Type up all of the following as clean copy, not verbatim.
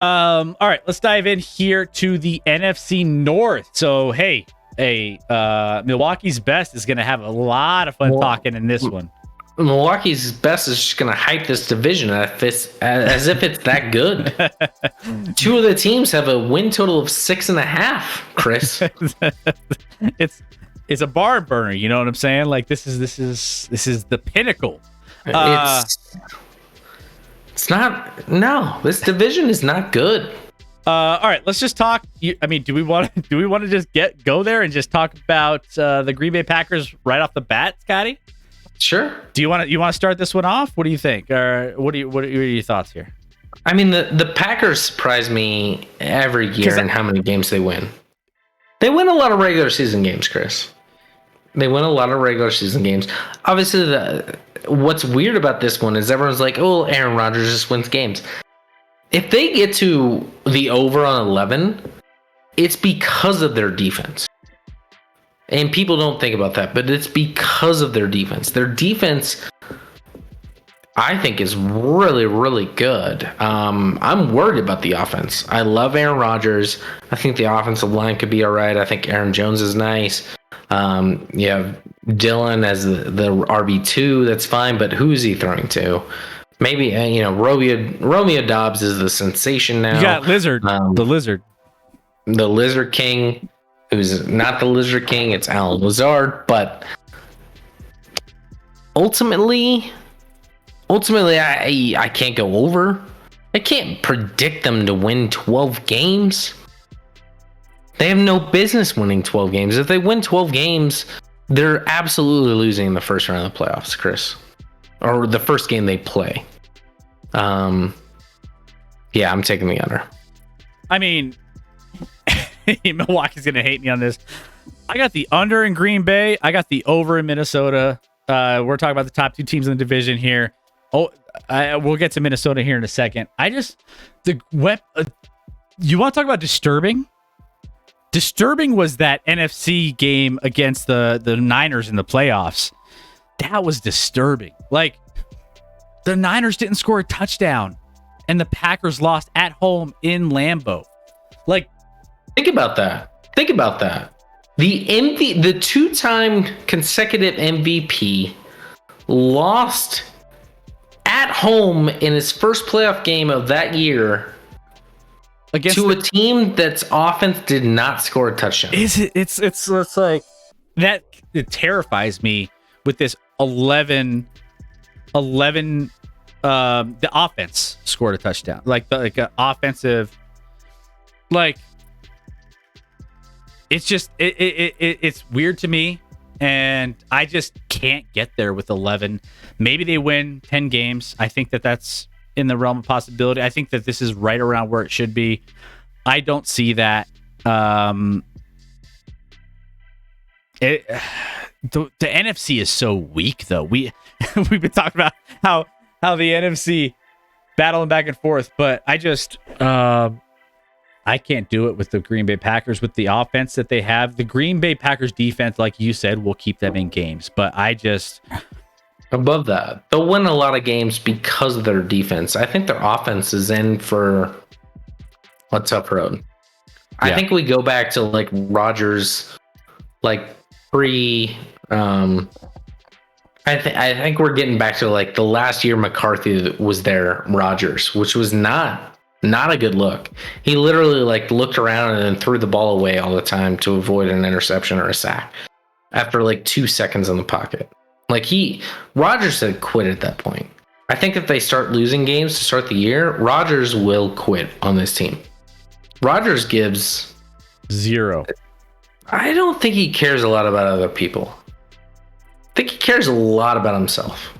All right, let's dive in here to the NFC North. So, Milwaukee's best is going to have a lot of fun talking in this one. Milwaukee's best is just going to hype this division as if it's that good. Two of the teams have a win total of 6.5, Chris. It's a barn burner, you know what I'm saying? Like this is the pinnacle. It's not. No, this division is not good. All right, let's just talk. Do we want to just go there and just talk about the Green Bay Packers right off the bat, Scotty? Sure. Do you want to start this one off? What do you think? Or what are your thoughts here? I mean, the Packers surprise me every year in how many games they win. They win a lot of regular season games, Chris. They win a lot of regular season games. Obviously, what's weird about this one is everyone's like, oh, Aaron Rodgers just wins games. If they get to the over on 11, it's because of their defense. And people don't think about that, but it's because of their defense. Their defense, I think, is really, really good. I'm worried about the offense. I love Aaron Rodgers. I think the offensive line could be all right. I think Aaron Jones is nice. You have Dylan as the RB2. That's fine, but who's he throwing to? Maybe, Romeo Dobbs is the sensation now. You got Lizard, the Lizard. The Lizard King. Who's not the Lizard King, it's Alan Lazard, but ultimately I can't go over. I can't predict them to win 12 games. They have no business winning 12 games. If they win 12 games, they're absolutely losing in the first round of the playoffs, Chris. Or the first game they play. Yeah, I'm taking the under. I mean, Milwaukee's going to hate me on this. I got the under in Green Bay. I got the over in Minnesota. We're talking about the top two teams in the division here. We'll get to Minnesota here in a second. You want to talk about disturbing? Disturbing was that NFC game against the Niners in the playoffs. That was disturbing. Like, the Niners didn't score a touchdown, and the Packers lost at home in Lambeau. Like, Think about that. The two-time consecutive MVP lost at home in his first playoff game of that year to a team that's offense did not score a touchdown. It's like that. It terrifies me with this 11. The offense scored a touchdown, like an offensive, like. It's just it's weird to me, and I just can't get there with 11. Maybe they win 10 games. I think that's in the realm of possibility. I think that this is right around where it should be. I don't see that. The NFC is so weak, though. We've been talking about how the NFC battling back and forth, but I just I can't do it with the Green Bay Packers with the offense that they have. The Green Bay Packers defense, like you said, will keep them in games. But I just... Above that, they'll win a lot of games because of their defense. I think their offense is in for a tough road. Yeah. I think we go back to like Rodgers, like pre... I think we're getting back to like the last year McCarthy was there, Rodgers, which was not a good look. He literally like looked around and then threw the ball away all the time to avoid an interception or a sack after like 2 seconds in the pocket. Like Rodgers had quit at that point. I think if they start losing games to start the year, Rodgers will quit on this team. Rodgers gives 0. I don't think he cares a lot about other people. I think he cares a lot about himself.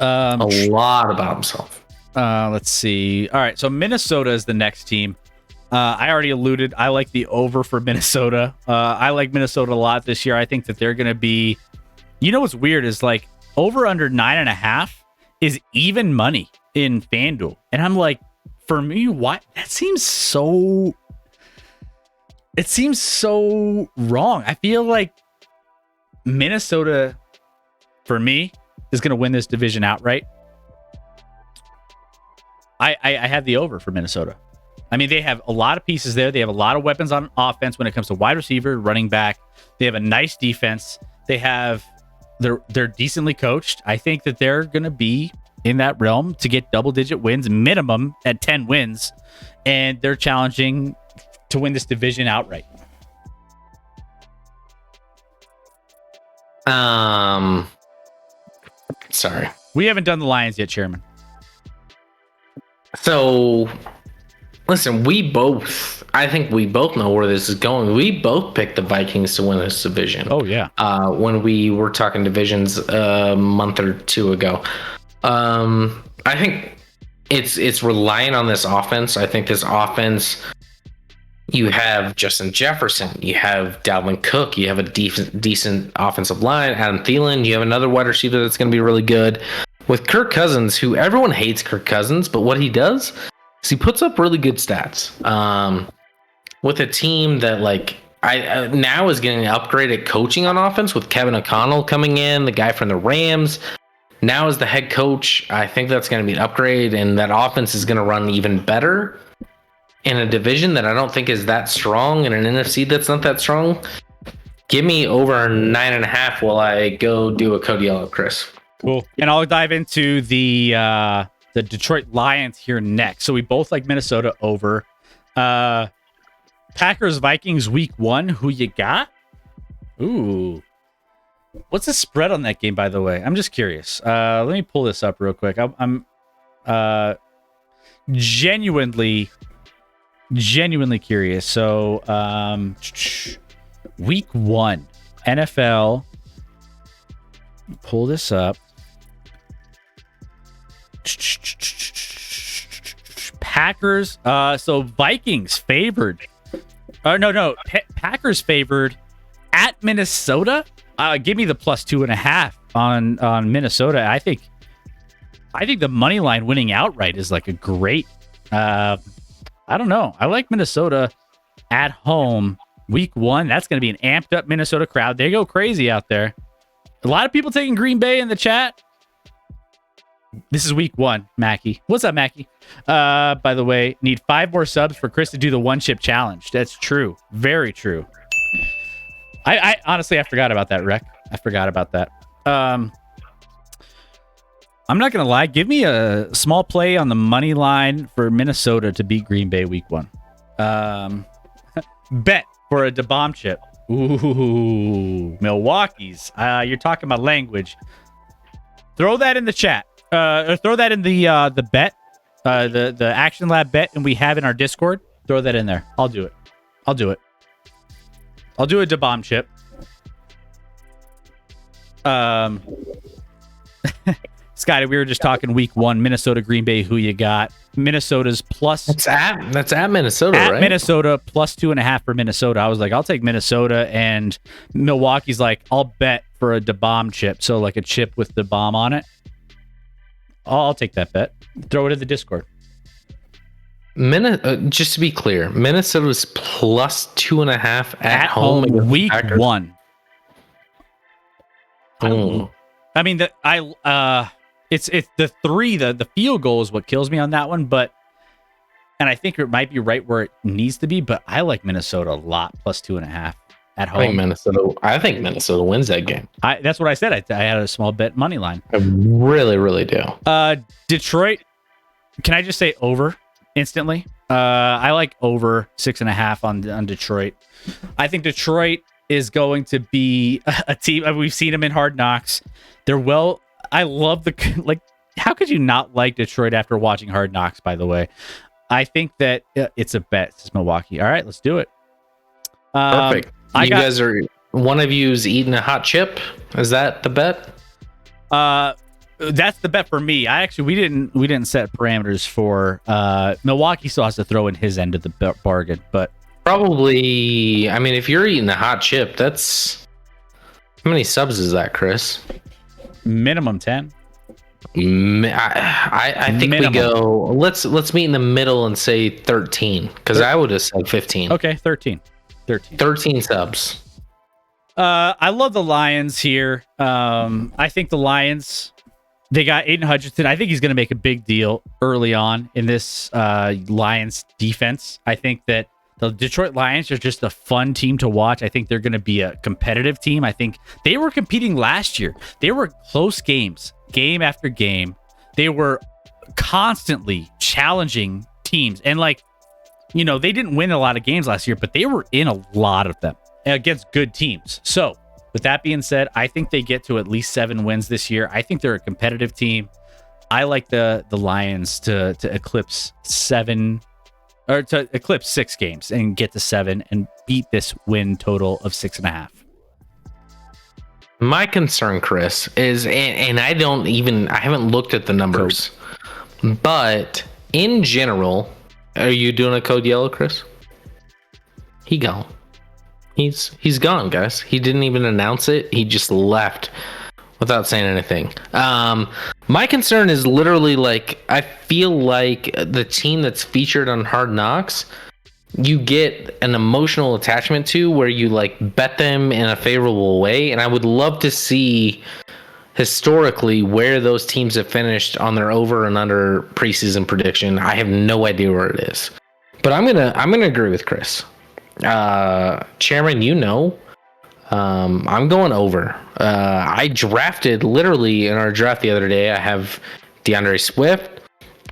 A lot about himself. Let's see. All right, so Minnesota is the next team. I already alluded. I like the over for Minnesota. I like Minnesota a lot this year. I think that they're going to be... You know what's weird is like over under 9.5 is even money in FanDuel. And I'm like, for me, why? That seems so... It seems so wrong. I feel like Minnesota, for me, is going to win this division outright. I have the over for Minnesota. I mean, they have a lot of pieces there. They have a lot of weapons on offense when it comes to wide receiver, running back. They have a nice defense. They're decently coached. I think that they're going to be in that realm to get double-digit wins, minimum at 10 wins, and they're challenging to win this division outright. Sorry. We haven't done the Lions yet, Chairman. So, listen, I think we both know where this is going. We both picked the Vikings to win this division. Oh, yeah. When we were talking divisions a month or two ago. I think it's relying on this offense. I think this offense, you have Justin Jefferson, you have Dalvin Cook, you have a decent offensive line, Adam Thielen, you have another wide receiver that's going to be really good. With Kirk Cousins, who everyone hates Kirk Cousins, but what he does is he puts up really good stats. With a team that now is getting upgraded coaching on offense with Kevin O'Connell coming in, the guy from the Rams. Now as the head coach, I think that's going to be an upgrade, and that offense is going to run even better in a division that I don't think is that strong, in an NFC that's not that strong. Give me over 9.5 while I go do a Cody Yellow, Chris. Cool. And I'll dive into the Detroit Lions here next. So we both like Minnesota over. Packers Vikings week 1. Who you got? Ooh. What's the spread on that game, by the way? I'm just curious. Let me pull this up real quick. I'm genuinely curious. So week 1 NFL. Pull this up. Packers. So Vikings favored. Packers favored at Minnesota. Give me the plus 2.5 on Minnesota. I think the money line winning outright is like a great. I don't know. I like Minnesota at home week 1. That's going to be an amped up Minnesota crowd. They go crazy out there. A lot of people taking Green Bay in the chat. This is week 1, Mackie. What's up, Mackie? By the way, need 5 more subs for Chris to do the one chip challenge. That's true. Very true. I honestly, I forgot about that, Rec. I forgot about that. I'm not going to lie. Give me a small play on the money line for Minnesota to beat Green Bay week 1. Bet for a bomb chip. Ooh, Milwaukee's. You're talking about language. Throw that in the chat. Or throw that in the bet, the ActionLab bet, and we have in our Discord. Throw that in there. I'll do it. I'll do a bomb chip. Scotty, we were just talking week 1, Minnesota, Green Bay. Who you got? Minnesota's plus. That's at Minnesota, at right? Minnesota plus 2.5 for Minnesota. I was like, I'll take Minnesota, and Milwaukee's like, I'll bet for a bomb chip. So like a chip with the bomb on it. I'll take that bet. Throw it in the Discord. Just to be clear, Minnesota's plus 2.5 at home week Packers. 1. Oh. I mean, it's the 3. The field goal is what kills me on that one, and I think it might be right where it needs to be. But I like Minnesota a lot, plus 2.5 at home. I think Minnesota wins that game. That's what I said. I had a small bet money line. I really, really do. Detroit. Can I just say over instantly? I like over 6.5 on Detroit. I think Detroit is going to be a team. We've seen them in Hard Knocks. They're well. I love how could you not like Detroit after watching Hard Knocks? By the way, I think that it's a bet. It's Milwaukee. All right, let's do it. Perfect. Guys are, one of you's eating a hot chip. Is that the bet? That's the bet for me. We didn't set parameters for Milwaukee. Still has to throw in his end of the bargain, but probably. I mean, if you're eating a hot chip, that's how many subs is that, Chris? Minimum 10. I think minimum. We go. Let's meet in the middle and say 13, because I would have said 15. Okay, 13 subs. I love the Lions here. I think the Lions They got Aiden Hutchinson. I think he's going to make a big deal early on in this Lions defense. I think that the Detroit Lions are just a fun team to watch. I think they're going to be a competitive team. I think they were competing last year. They were close games, game after game. They were constantly challenging teams. And like, you know, they didn't win a lot of games last year, but they were in a lot of them against good teams. So with that being said, I think they get to at least 7 wins this year. I think they're a competitive team. I like the Lions to eclipse 7 or to eclipse 6 games and get to 7 and beat this win total of 6.5. My concern, Chris, is, and I haven't looked at the numbers, but in general, are you doing a code yellow, Chris? He gone. He's gone, guys. He didn't even announce it. He just left without saying anything. My concern is literally like, I feel like the team that's featured on Hard Knocks, you get an emotional attachment to where you like bet them in a favorable way. And I would love to see historically where those teams have finished on their over and under preseason prediction. I have no idea where it is, but I'm gonna agree with Chris. Chairman, I'm going over. I drafted literally in our draft the other day. I have DeAndre Swift.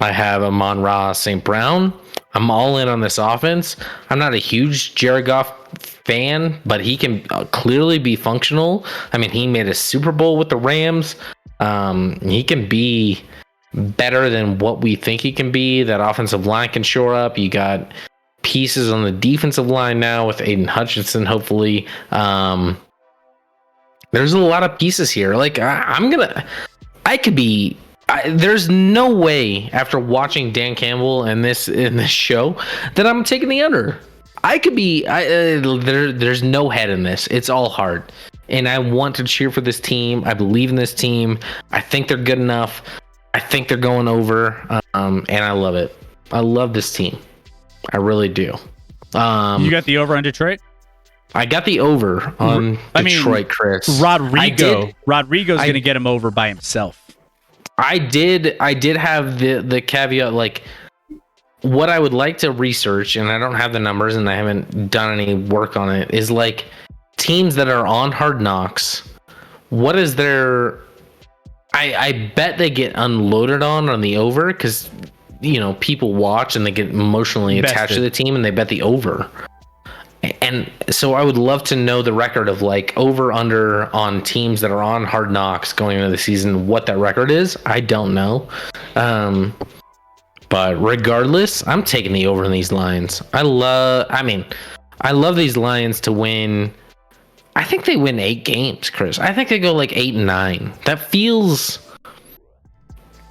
I have Amon-Ra St. Brown. I'm all in on this offense. I'm not a huge Jared Goff fan, but he can clearly be functional. I mean, he made a Super Bowl with the Rams. He can be better than what we think he can be. That offensive line can shore up. You got pieces on the defensive line now with Aiden Hutchinson, hopefully. There's a lot of pieces here. Like, there's no way after watching Dan Campbell in this show that I'm taking the under. There's no head in this. It's all hard. And I want to cheer for this team. I believe in this team. I think they're good enough. I think they're going over. And I love it. I love this team. I really do. You got the over on Detroit? I got the over on Detroit, Chris. Rodrigo's going to get him over by himself. I did have the caveat, like, what I would like to research, and I don't have the numbers and I haven't done any work on it, is like teams that are on Hard Knocks. What is their... I bet they get unloaded on the over because, you know, people watch and they get emotionally attached to the team and they bet the over. And so I would love to know the record of like over under on teams that are on Hard Knocks going into the season, what that record is. I don't know. But regardless, I'm taking the over in these Lions. I love these Lions to win. I think they win 8 games, Chris. I think they go like 8 and 9. That feels,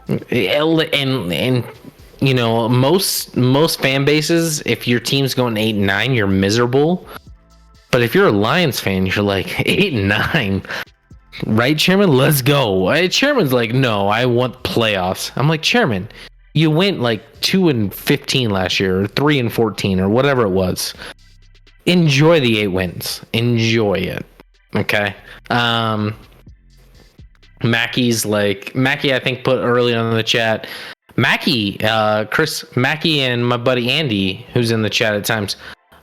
and you know, most fan bases, if your team's going 8 and 9, you're miserable. But if you're a Lions fan, you're like 8 and 9, right, Chairman? Let's go. Chairman's like, no, I want playoffs. I'm like, Chairman, you went like 2 and 15 last year, or 3 and 14, or whatever it was. Enjoy the 8 wins. Enjoy it. Okay. Mackey, I think, put early on in the chat. Chris Mackey and my buddy Andy, who's in the chat at times,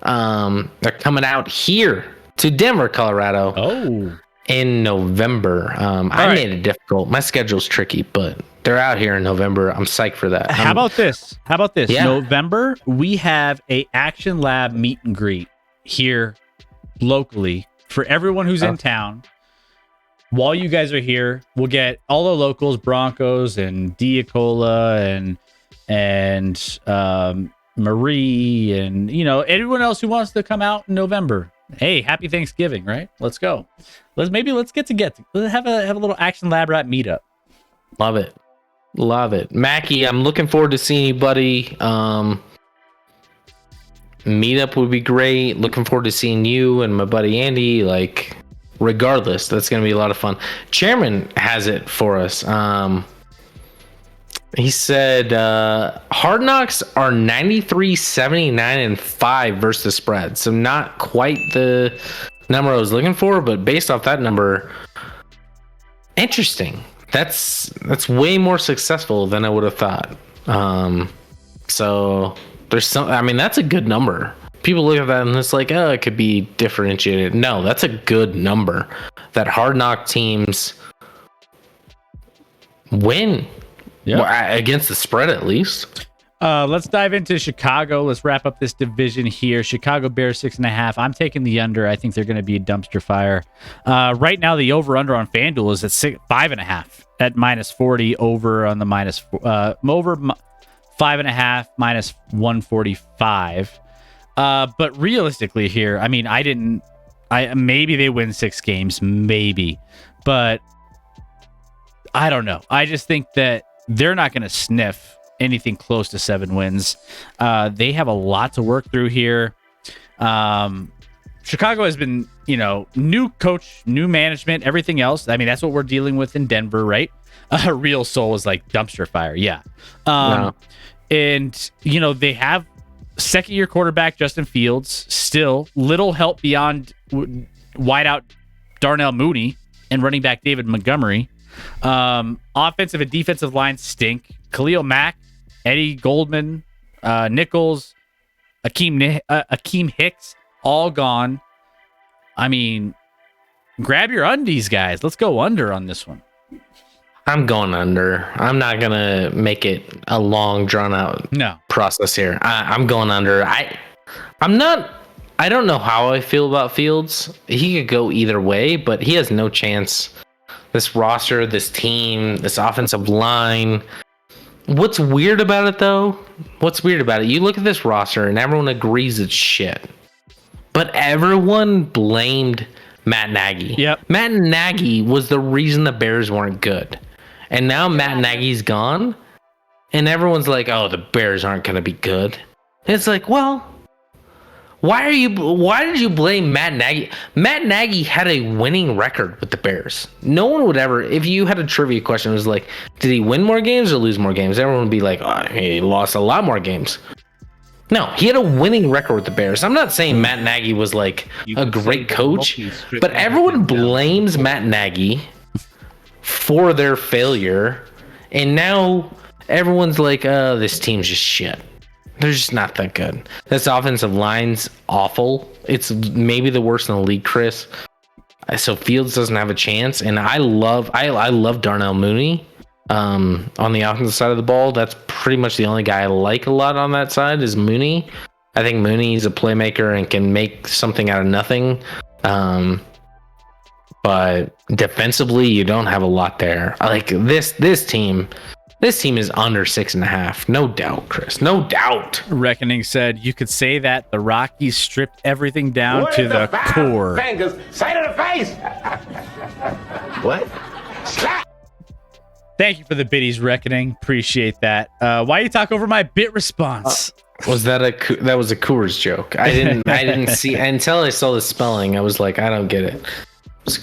they're coming out here to Denver, Colorado. In November. I made it difficult. My schedule's tricky, but they're out here in November. I'm psyched for that. How about this? Yeah. November, we have a ActionLab meet and greet here locally for everyone who's in town. While you guys are here, we'll get all the locals, Broncos and Diacola and Marie and, you know, everyone else who wants to come out in November. Hey, happy Thanksgiving, right? Let's go. Let's get together. Let's have a little ActionLab rap meetup. Love it. Mackie, I'm looking forward to seeing you, buddy. Meetup would be great. Looking forward to seeing you and my buddy Andy. Like, regardless, that's going to be a lot of fun. Chairman has it for us. He said Hard Knocks are 93, 79, and 5 versus the spread. So not quite the number I was looking for, but based off that number, interesting. That's way more successful than I would have thought. So there's some. I mean, that's a good number. People look at that and it's like, oh, it could be differentiated. No, that's a good number. That Hard Knock teams win against the spread, at least. Let's dive into Chicago. Let's wrap up this division here. Chicago Bears 6.5. I'm taking the under. I think they're going to be a dumpster fire. Right now, the over/under on FanDuel is at 5.5 at -40. Over on the over 5.5 minus 145. But realistically here, I mean, maybe they win 6 games, maybe, but I don't know. I just think that they're not going to sniff anything close to 7 wins. They have a lot to work through here. Chicago has been, new coach, new management, everything else. I mean, that's what we're dealing with in Denver, right? Real Soul is like dumpster fire. Yeah. No. And, they have second-year quarterback Justin Fields, still little help beyond wideout Darnell Mooney and running back David Montgomery. Offensive and defensive lines stink. Khalil Mack, Eddie Goldman, Nichols, Akeem Hicks, all gone. I mean, grab your undies, guys. Let's go under on this one. I'm going under. I'm not going to make it a long, drawn-out process here. I'm going under. I don't know how I feel about Fields. He could go either way, but he has no chance. This roster, this team, this offensive line. What's weird about it, though? You look at this roster, and everyone agrees it's shit. But everyone blamed Matt Nagy. Yep. Matt Nagy was the reason the Bears weren't good. And now Matt Nagy's gone, and everyone's like, oh, the Bears aren't going to be good. And it's like, well, why did you blame Matt Nagy? Matt Nagy had a winning record with the Bears. No one would ever, if you had a trivia question, it was like, did he win more games or lose more games? Everyone would be like, oh, he lost a lot more games. No, he had a winning record with the Bears. I'm not saying Matt Nagy was like a great coach, but everyone blames Matt Nagy for their failure, and now everyone's like, this team's just shit. They're just not that good. This offensive line's awful. It's maybe the worst in the league, Chris. So Fields doesn't have a chance, and I love Darnell Mooney on the offensive side of the ball. That's pretty much the only guy I like a lot on that side is Mooney. I think Mooney's a playmaker and can make something out of nothing. But defensively, you don't have a lot there. Like this team is under 6.5. No doubt, Chris. No doubt. Reckoning said you could say that the Rockies stripped everything down to the core. Fingers, say to the face. What? Slap. Thank you for the biddies, Reckoning. Appreciate that. Why you talk over my bit response? Was that was a Coors joke? I didn't see until I saw the spelling. I was like, I don't get it.